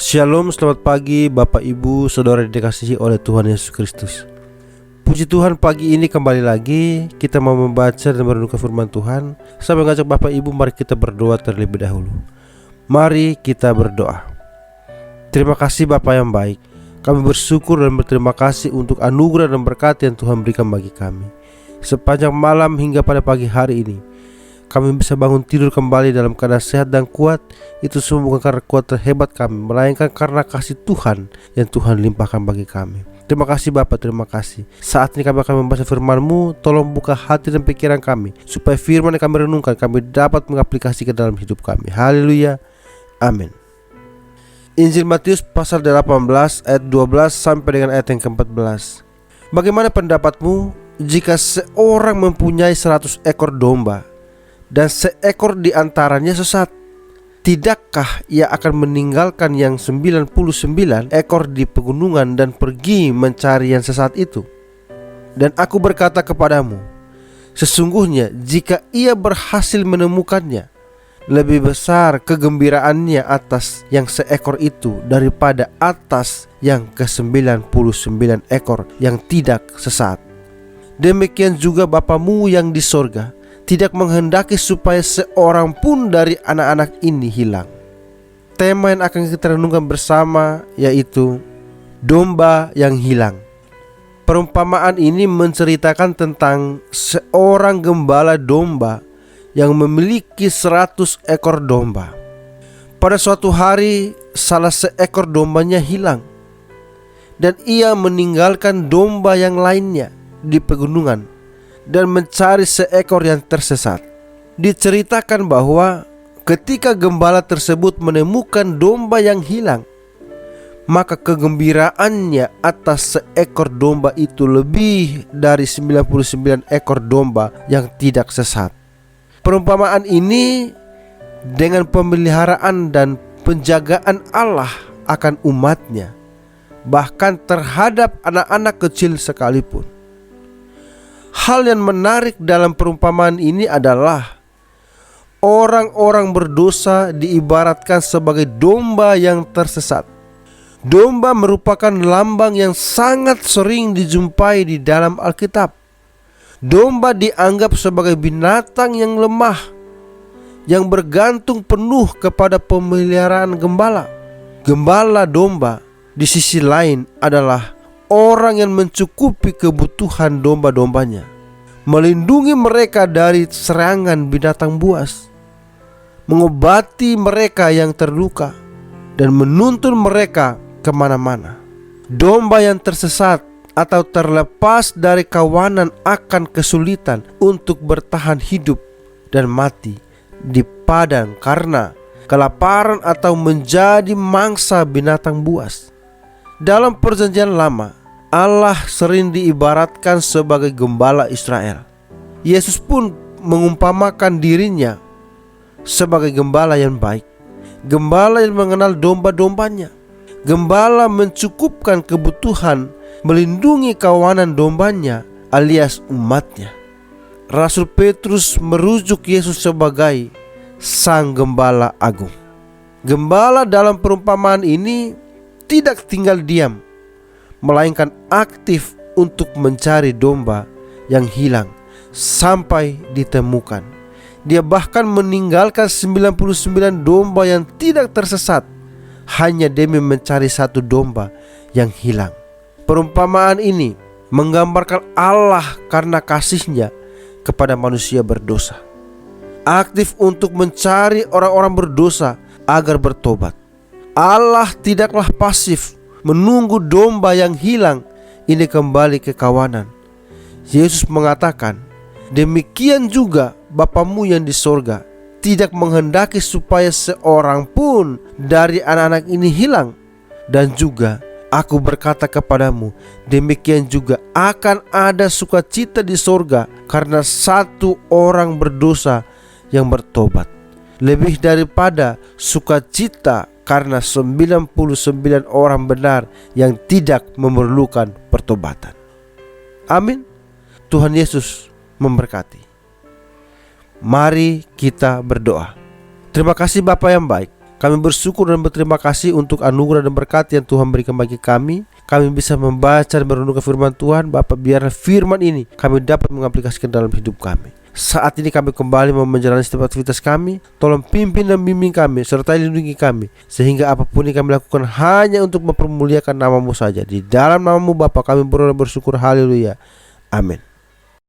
Shalom, selamat pagi Bapak Ibu Saudara yang dikasihi oleh Tuhan Yesus Kristus. Puji Tuhan, pagi ini kembali lagi kita mau membaca dan merenungkan firman Tuhan. Saya mengajak Bapak Ibu, mari kita berdoa terlebih dahulu. Mari kita berdoa. Terima kasih Bapa yang baik. Kami bersyukur dan berterima kasih untuk anugerah dan berkat yang Tuhan berikan bagi kami. Sepanjang malam hingga pada pagi hari ini kami bisa bangun tidur kembali dalam keadaan sehat dan kuat. Itu semua bukan karena kuat terhebat kami, melainkan karena kasih Tuhan yang Tuhan limpahkan bagi kami. Terima kasih Bapak, terima kasih. Saat ini kami akan membaca firman-Mu. Tolong buka hati dan pikiran kami, supaya firman yang kami renungkan kami dapat mengaplikasikan dalam hidup kami. Haleluya, amin. Injil Matius pasal 18 ayat 12 sampai dengan ayat yang ke-14. Bagaimana pendapatmu jika seorang mempunyai 100 ekor domba dan seekor di antaranya sesat? Tidakkah ia akan meninggalkan yang 99 ekor di pegunungan dan pergi mencari yang sesat itu? Dan aku berkata kepadamu, sesungguhnya jika ia berhasil menemukannya, lebih besar kegembiraannya atas yang seekor itu daripada atas yang ke-99 ekor yang tidak sesat. Demikian juga Bapamu yang di sorga tidak menghendaki supaya seorang pun dari anak-anak ini hilang. Tema yang akan kita renungkan bersama yaitu domba yang hilang. Perumpamaan ini menceritakan tentang seorang gembala domba yang memiliki 100 ekor domba. Pada suatu hari salah seekor dombanya hilang, dan ia meninggalkan domba yang lainnya di pegunungan dan mencari seekor yang tersesat. Diceritakan bahwa ketika gembala tersebut menemukan domba yang hilang, maka kegembiraannya atas seekor domba itu lebih dari 99 ekor domba yang tidak sesat. Perumpamaan ini dengan pemeliharaan dan penjagaan Allah akan umatnya, bahkan terhadap anak-anak kecil sekalipun. Hal yang menarik dalam perumpamaan ini adalah orang-orang berdosa diibaratkan sebagai domba yang tersesat. Domba merupakan lambang yang sangat sering dijumpai di dalam Alkitab. Domba dianggap sebagai binatang yang lemah, yang bergantung penuh kepada pemeliharaan gembala. Gembala domba di sisi lain adalah orang yang mencukupi kebutuhan domba-dombanya, melindungi mereka dari serangan binatang buas, mengobati mereka yang terluka, dan menuntun mereka kemana-mana. Domba yang tersesat atau terlepas dari kawanan akan kesulitan untuk bertahan hidup dan mati di padang karena kelaparan atau menjadi mangsa binatang buas. Dalam Perjanjian Lama, Allah sering diibaratkan sebagai gembala Israel. Yesus pun mengumpamakan dirinya sebagai gembala yang baik, gembala yang mengenal domba-dombanya. Gembala mencukupkan kebutuhan, melindungi kawanan dombanya alias umatnya. Rasul Petrus merujuk Yesus sebagai Sang Gembala Agung. Gembala dalam perumpamaan ini tidak tinggal diam, melainkan aktif untuk mencari domba yang hilang sampai ditemukan. Dia bahkan meninggalkan 99 domba yang tidak tersesat hanya demi mencari satu domba yang hilang. Perumpamaan ini menggambarkan Allah karena kasih-Nya kepada manusia berdosa, aktif untuk mencari orang-orang berdosa agar bertobat. Allah tidaklah pasif menunggu domba yang hilang ini kembali ke kawanan. Yesus mengatakan, demikian juga Bapamu yang di sorga tidak menghendaki supaya seorang pun dari anak-anak ini hilang. Dan juga aku berkata kepadamu, demikian juga akan ada sukacita di sorga karena satu orang berdosa yang bertobat, lebih daripada sukacita karena 99 orang benar yang tidak memerlukan pertobatan. Amin. Tuhan Yesus memberkati. Mari kita berdoa. Terima kasih Bapa yang baik. Kami bersyukur dan berterima kasih untuk anugerah dan berkat yang Tuhan berikan bagi kami. Kami bisa membaca dan merenungkan firman Tuhan. Bapa, biarlah firman ini kami dapat mengaplikasikan dalam hidup kami. Saat ini kami kembali mau menjalani setiap aktivitas kami. Tolong pimpin dan bimbing kami, serta lindungi kami, sehingga apapun yang kami lakukan hanya untuk mempermuliakan nama-Mu saja. Di dalam nama-Mu Bapa kami berdoa bersyukur, haleluya, amin.